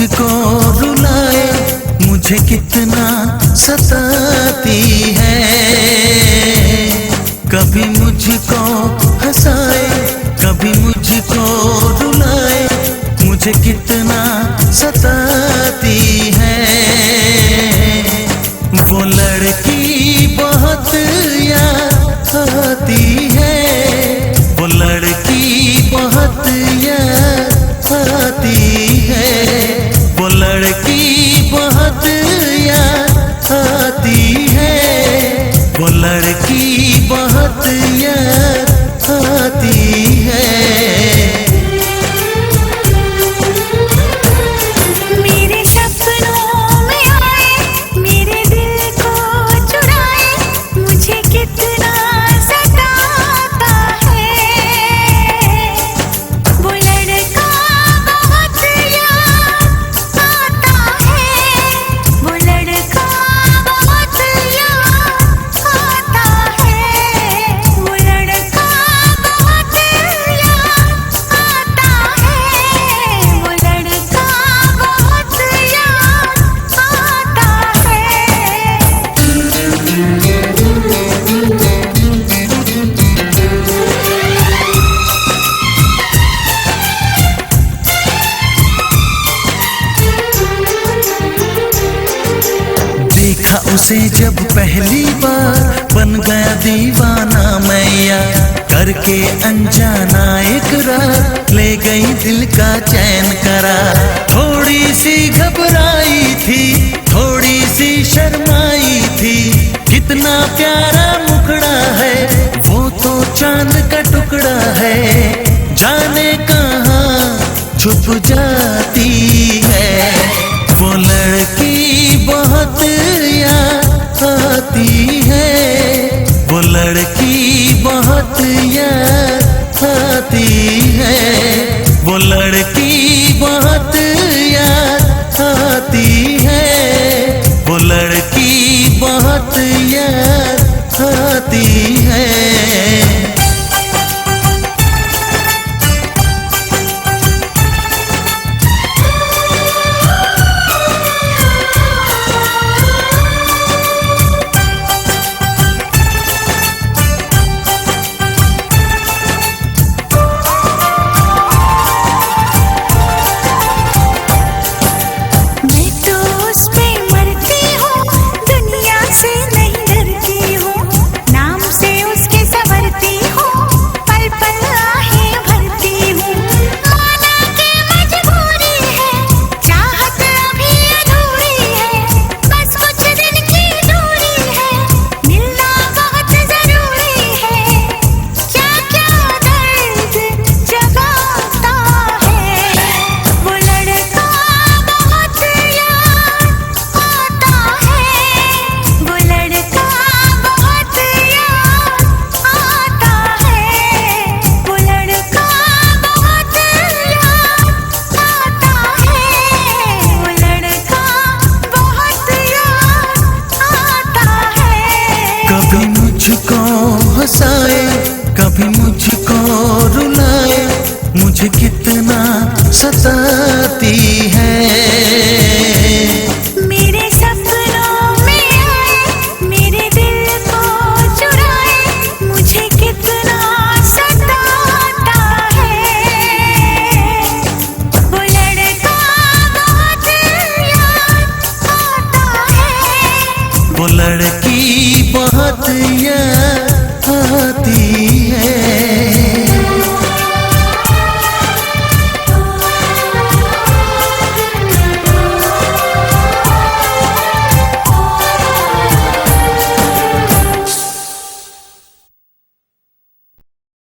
मुझको रुलाए, मुझे कितना सताती है। कभी मुझको हंसाए, कभी मुझको रुलाए, मुझे कितना सताती है। वो लड़की बहुत याद आती है, वो लड़की बहुत याद आती है, वो लड़की बहुत याद आती है, वो लड़की बहुत याद आती है। देखा उसे जब पहली बार, बन गया दीवाना मैया। करके अनजाना इकरार, ले गई दिल का चैन करार। थोड़ी सी घबराई थी, थोड़ी सी शर्माई थी, कितना प्यारा मुखड़ा है, वो तो चांद का टुकड़ा है। जाने कहाँ छुप जाती है, वो लड़की बहुत याद आती है, वो लड़की बहुत याद आती है, वो लड़की बहुत याद आती है, वो लड़की बहुत याद आती है। कभी मुझको हंसाए, कभी मुझको रुलाए, मुझे कितना सताती है। मेरे सपनों में आए, मेरे दिल को चुराए, मुझे कितना सताता है। वो लड़का बहुत याद आता है, वो लड़की बहुत याद